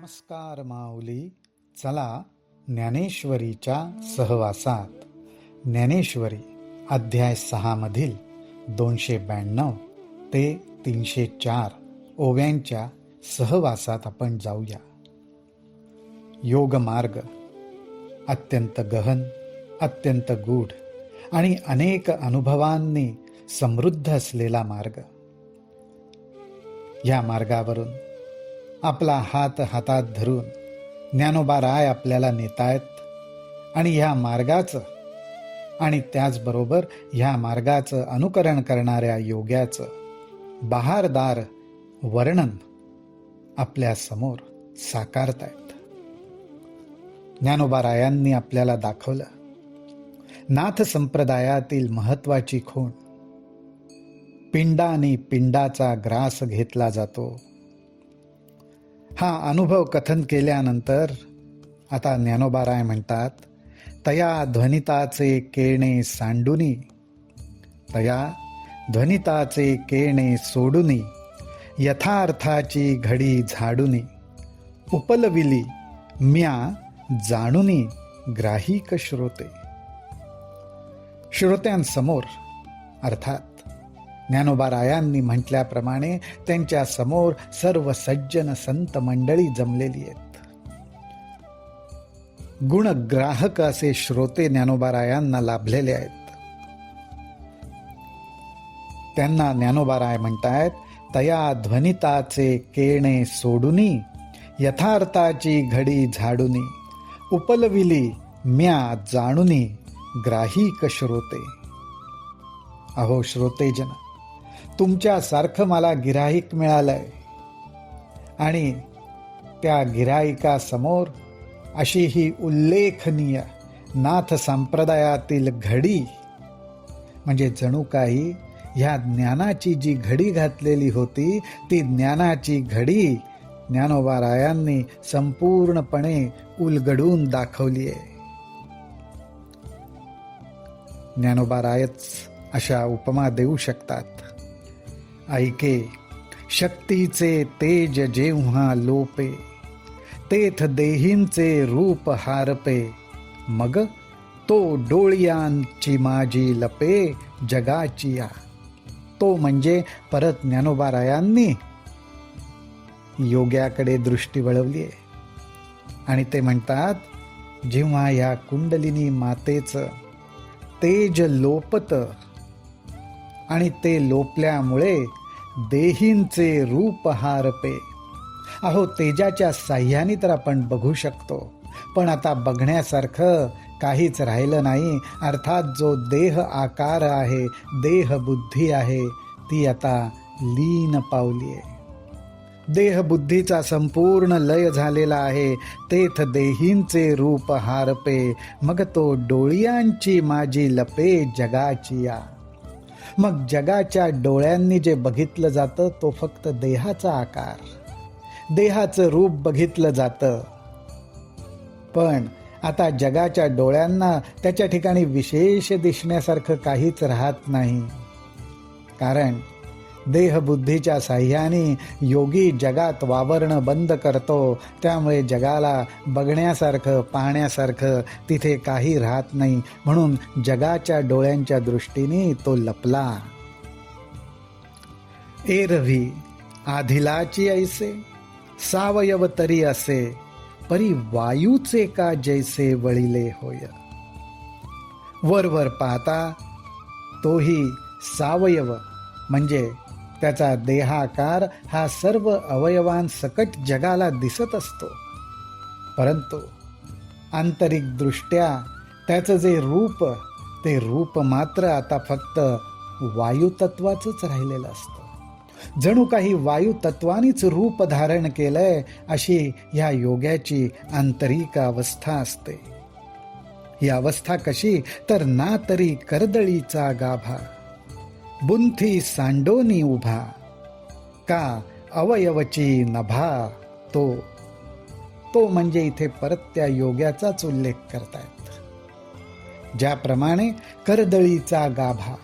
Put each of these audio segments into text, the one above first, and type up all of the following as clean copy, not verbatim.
नमस्कार माऊली. चला ज्ञानेश्वरीच्या सहवासात ज्ञानेश्वरी अध्याय 6 मधील 292 ते 304 ओव्यांच्या सहवासात आपण जाऊया. योग मार्ग अत्यंत गहन, अत्यंत गूढ आणि अनेक अनुभवांनी समृद्ध असलेला मार्ग. या मार्गावरून आपला हात हातात धरून ज्ञानोबा राय आपल्याला नेतायत आणि ह्या मार्गाचं आणि त्याचबरोबर ह्या मार्गाचं अनुकरण करणाऱ्या योग्याचं बहारदार वर्णन आपल्या समोर साकारतायत. ज्ञानोबा रायांनी आपल्याला दाखवलं नाथ संप्रदायातील महत्वाची खूण. पिंडाने पिंडाचा ग्रास घेतला जातो. हा अनुभव कथन केल्यानंतर आता ज्ञानोबा राय म्हणतात, तया ध्वनिताचे केणे सांडुनी, तया ध्वनिताचे केणे सोडुनी, यथार्थाची घडी झाडुनी, उपलविली म्या जाणुनी ग्राहिक श्रोते. श्रोत्यांसमोर अर्थात ज्ञानोबा रायांनी म्हटल्याप्रमाणे त्यांच्या समोर सर्व सज्जन संत मंडळी जमलेली आहेत. गुणग्राहक असे श्रोते ज्ञानोबा रायांना लाभलेले आहेत. त्यांना ज्ञानोबा राय म्हणतायत, तया ध्वनिताचे केणे सोडुनी, यथार्थाची घडी झाडुनी, उपलविली म्या जाणुनी ग्राहिक श्रोते. अहो श्रोतेजन, तुमच्यासारखं मला गिऱ्हाईक मिळालंय आणि त्या गिऱ्हाईकासमोर अशी ही उल्लेखनीय नाथ संप्रदायातील घडी, म्हणजे जणू काही ह्या ज्ञानाची जी घडी घातलेली होती ती ज्ञानाची घडी ज्ञानोबा रायांनी संपूर्णपणे उलगडून दाखवली आहे. ज्ञानोबा रायच अशा उपमा देऊ शकतात. ऐके शक्तीचे तेज जेव्हा लोपे, तेथ देहींचे रूप हारपे, मग तो डोळ्यांची माझी लपे जगाची या. तो म्हणजे परत ज्ञानोबा रायांनी योग्याकडे दृष्टी वळवली आहे आणि ते म्हणतात, जेव्हा या कुंडलिनी मातेचं तेज लोपत आणि ते लोपल्यामुळे देहींचे रूप हारपे. अहो तेजाच्या साह्याने तर आपण बघू शकतो, पण आता बघण्यासारखं काहीच राहिलं नाही. अर्थात जो देह आकार आहे, देह बुद्धी आहे, ती आता लीन पावली आहे. देह बुद्धीचा संपूर्ण लय झालेला आहे. तेथ देहींचे रूप हारपे, मग तो डोळ्यांची माझी लपे जगाची या. मग जगाच्या डोळ्यांनी जे बघितलं जातं तो फक्त देहाचा आकार, देहाचं रूप बघितलं जातं. पण आता जगाच्या डोळ्यांना त्याच्या ठिकाणी विशेष दिसण्यासारखं काहीच राहत नाही. कारण देहबुद्धीच्या साह्याने योगी जगात वावरणं बंद करतो. त्यामुळे जगाला बघण्यासारखं, पाहण्यासारखं तिथे काही राहत नाही. म्हणून जगाच्या डोळ्यांच्या दृष्टीने तो लपला. एरवी आधिलाची ऐसे, सावयव तरी असे, परी वायूचे का जैसे वळिले होय. वरवर पाहता तोही सावयव म्हणजे त्याचा देहाकार हा सर्व अवयवांसकट जगाला दिसत असतो. परंतु आंतरिक दृष्ट्या त्याचं जे रूप, ते रूप मात्र आता फक्त वायुतत्वाचंच राहिलेलं असतं. जणू काही वायुतत्वानीच रूप धारण केलंय अशी ह्या योग्याची आंतरिक अवस्था असते. ही अवस्था कशी तर ना तरी कर्दळीचा गाभा, बुंथी सांडोनी उभा, का अवयवची नभा. तो म्हणजे इथे परत त्या योग्याचाच उल्लेख करतायत. ज्याप्रमाणे कर्दळीचा गाभा,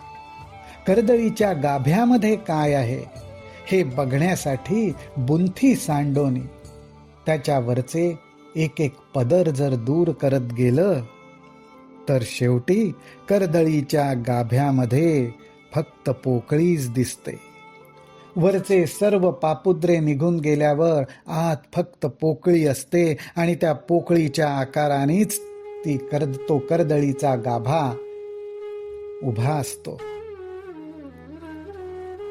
कर्दळीच्या गाभ्यामध्ये काय आहे हे बघण्यासाठी बुंथी सांडोनी त्याच्यावरचे एक एक पदर जर दूर करत गेलं तर शेवटी कर्दळीच्या गाभ्यामध्ये फक्त पोकळीच दिसते. वरचे सर्व पापुद्रे निघून गेल्यावर आत फक्त पोकळी असते आणि त्या पोकळीच्या आकारानेच तो कर्दळीचा गाभा उभा असतो.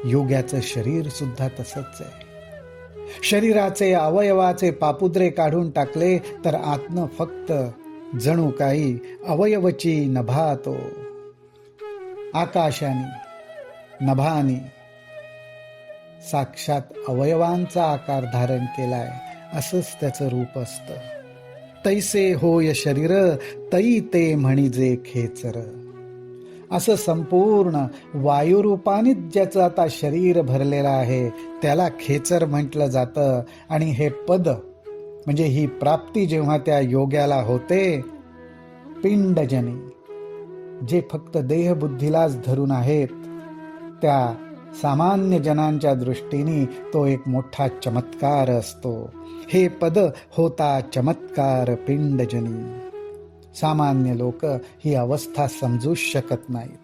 योग्याचं शरीर सुद्धा तसंच आहे. शरीराचे अवयवाचे पापुद्रे काढून टाकले तर आतनं फक्त जणू काही अवयवची नभा तो आकाशाने नभाने साक्षात अवयवांचा आकार धारण केलाय, असंच त्याचं रूप असतं. तैसे होय शरीर तई ते म्हणिजे खेचर. असं संपूर्ण वायुरूपानेच ज्याचं आता शरीर भरलेलं आहे त्याला खेचर म्हटलं जातं. आणि हे पद म्हणजे ही प्राप्ती जेव्हा त्या योग्याला होते, पिंडजनी जे फक्त देहबुद्धीलाच धरून आहेत, त्या सामान्य जनांच्या दृष्टीने तो एक मोठा चमत्कार असतो. हे पद होता चमत्कार पिंडजनी. सामान्य लोक ही अवस्था समजूच शकत नाहीत.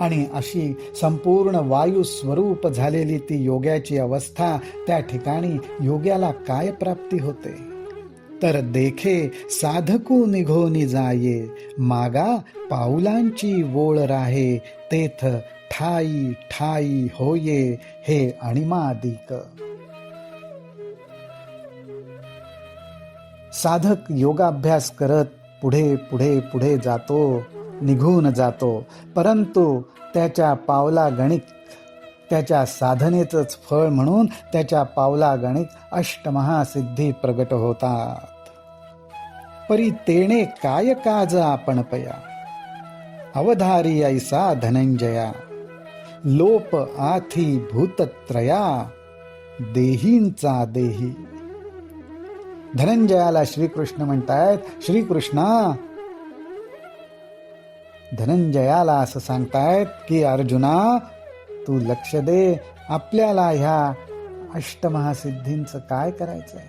आणि अशी संपूर्ण वायू स्वरूप झालेली ती योग्याची अवस्था, त्या ठिकाणी योग्याला काय प्राप्ती होते तर देखे साधकू निघोनी जाये, मागा पाऊलांची वोळ राहे, तेथ ठाई ठाई होये हे अणिमादिक. साधक योगाभ्यास करत पुढे पुढे पुढे जातो, निघून जातो, परंतु त्याच्या पावला गणिक, त्याच्या साधनेचंच फळ म्हणून त्याच्या पावला गणिक अष्टमहासिद्धी प्रगट होतात. परी तेणे काय काज आपण पया, अवधारी ऐसा धनंजया, लोप आथी भूतत्रया, देहींचा देही. धनंजयाला श्रीकृष्ण म्हणतायत, श्रीकृष्णा धनंजयाला असं सांगतायत की अर्जुना तू लक्ष दे, आपल्याला ह्या अष्टमहासिद्धींचं काय करायचंय.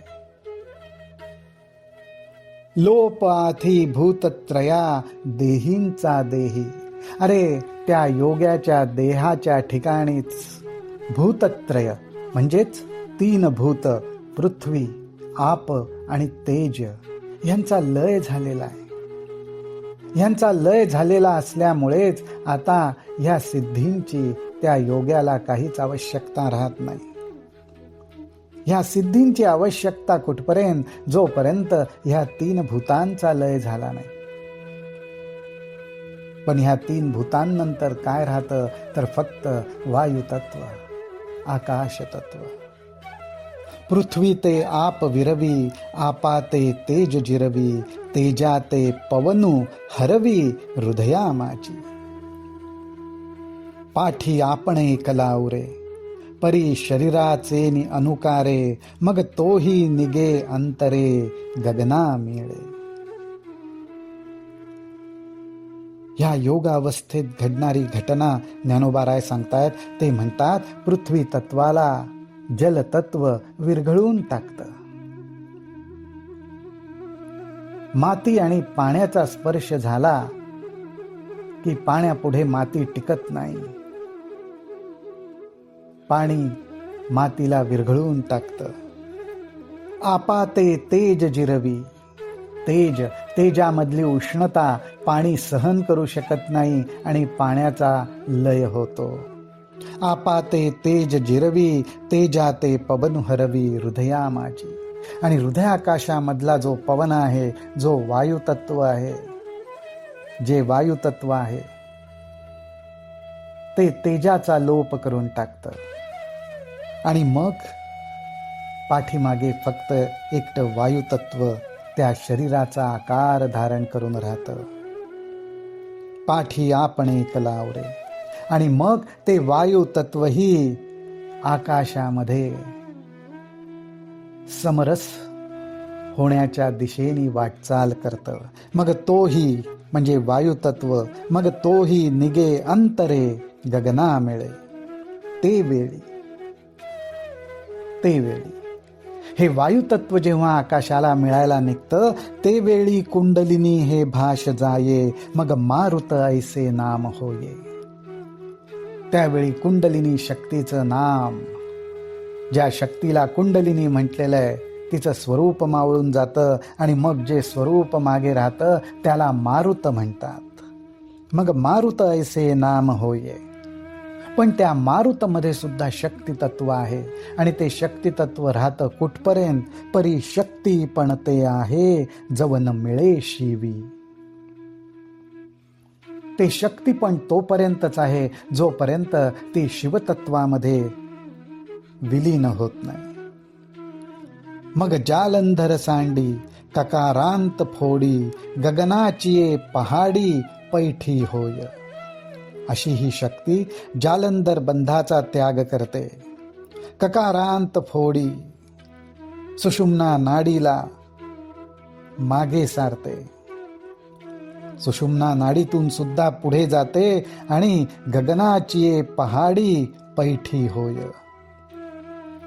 लोपाथी भूतत्रया देहींचा देही. अरे त्या योग्याच्या देहाच्या ठिकाणीच भूतत्रय म्हणजेच 3 भूत, पृथ्वी, आप आणि तेज यांचा लय झालेला आहे. यांचा लय झालेला असल्यामुळेच आता ह्या सिद्धींची त्या योग्याला काहीच आवश्यकता राहत नाही. ह्या सिद्धींची आवश्यकता कुठपर्यंत, जोपर्यंत ह्या 3 भूतांचा लय झाला नाही. पण ह्या 3 भूतांनंतर काय राहतं तर फक्त वायुतत्व, आकाश तत्व. पृथ्वी ते आप विरवी, आपा ते तेज जिरवी, तेजा ते पवनु हरवी हृदया माझी. पाठी आपणे कलाउरे, परी शरीराचे नि अनुकारे, मग तोही निगे अंतरे गगना मिळे. ह्या योगावस्थेत घडणारी घटना ज्ञानोबा सांगतायत. ते म्हणतात पृथ्वी तत्वाला जल तत्व विरघळून टाकतं. माती आणि पाण्याचा स्पर्श झाला की पाण्यापुढे माती टिकत नाही. पाणी मातीला विरघळून टाकतं. आपा ते तेज जिरवी, तेजामधली उष्णता पाणी सहन करू शकत नाही आणि पाण्याचा लय होतो. आपा ते तेज जिरवी, तेजा ते पवन हरवी हृदया माझी. आणि हृदय आकाशामधला जो पवन आहे, जो वायुतत्व आहे, जे वायुतत्व आहे ते तेजाचा लोप करून टाकतं. आणि मग पाठीमागे फक्त एकटं वायुतत्व त्या शरीराचा आकार धारण करून राहतं. पाठी आपणे कलावरे. आणि मग ते वायुतत्वही आकाशामध्ये समरस होण्याच्या दिशेने वाटचाल करतं. मग तोही म्हणजे वायुतत्व, मग तोही निगे अंतरे गगना मिळे. ते वेळी हे वायुतत्व जेव्हा आकाशाला मिळायला निघतं ते वेळी कुंडलिनी हे भाष जाये, मग मारुत ऐसे नाम होये. त्यावेळी कुंडलिनी शक्तीचं नाम, ज्या शक्तीला कुंडलिनी म्हटलेलं आहे तिचं स्वरूप मावळून जातं आणि मग जे स्वरूप मागे राहतं त्याला मारुत म्हणतात. मग मारुत ऐसे नाम होये. पण त्या मारुतमध्ये सुद्धा शक्ती तत्व आहे आणि ते शक्ती तत्व राहतं कुठपर्यंत? परी शक्ती पण ते आहे जवन मिळे शिवी. ते शक्ती पण तोपर्यंतच आहे जोपर्यंत ती शिवतत्वामध्ये विलीन होत नाही. मग जालंधर सांडी ककारांत फोडी, गगनाची पहाडी पैठी होय. अशी ही शक्ती जालंधर बंधाचा त्याग करते. ककारांत फोडी सुषुम्ना नाडीला मागे सारते. सुषुम्ना नाडीतून सुद्धा पुढे जाते आणि गगनाची पहाडी पैठी होय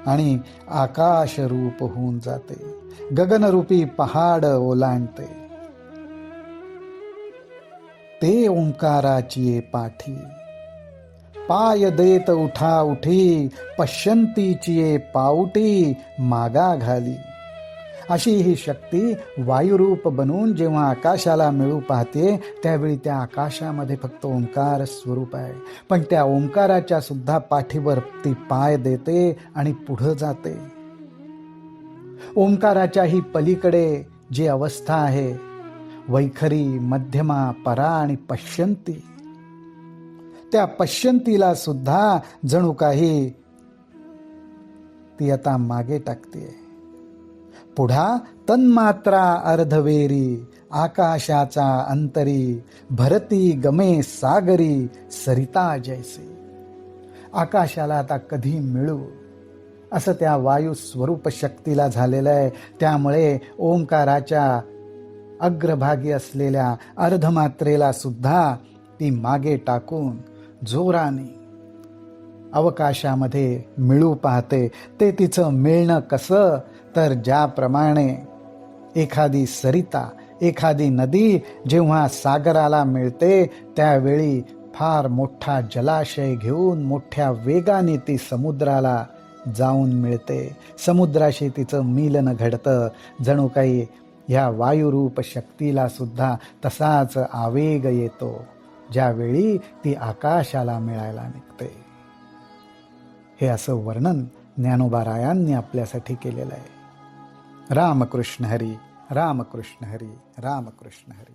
आणि आकाश रूप होऊन जाते. गगनरूपी पहाड ओलांडते. ते ओंकाराची पाठी पाय देत उठा उठी, पश्यंतीची पाऊटी मागा घाली. अशी ही शक्ती वायुरूप बनून जेव्हा आकाशाला मिळू पाहते त्यावेळी त्या आकाशामध्ये फक्त ओंकार स्वरूप आहे. पण त्या ओंकाराच्या सुद्धा पाठीवर ती पाय देते आणि पुढे जाते. ओंकाराच्याही पलीकडे जी अवस्था आहे वैखरी, मध्यमा, परा आणि पश्यंती, त्या पश्यंतीला सुद्धा जणू काही ती आता मागे टाकते. पुढा तन्मात्रा अर्धवेरी, आकाशाचा अंतरी, भरती गमे सागरी, सरिता जैसे. आकाशाला आता कधी मिळू असं त्या वायू स्वरूप शक्तीला झालेलं आहे. त्यामुळे ओंकाराच्या अग्रभागी असलेल्या अर्धमात्रेला सुद्धा ती मागे टाकून जोराने अवकाशामध्ये मिळू पाहते. ते तिचं मिळणं कसं? तर ज्याप्रमाणे एखादी सरिता, एखादी नदी जेव्हा सागराला मिळते त्यावेळी फार मोठा जलाशय घेऊन मोठ्या वेगाने ती समुद्राला जाऊन मिळते. समुद्राशी तिचं मिलन घडतं. जणू काही ह्या वायुरूप शक्तीला सुद्धा तसाच आवेग येतो ज्यावेळी ती आकाशाला मिळायला निघते. हे असं वर्णन ज्ञानोबारायांनी आपल्यासाठी केलेलं आहे. रामकृष्ण हरी, रामकृष्ण हरी, रामकृष्ण हरी.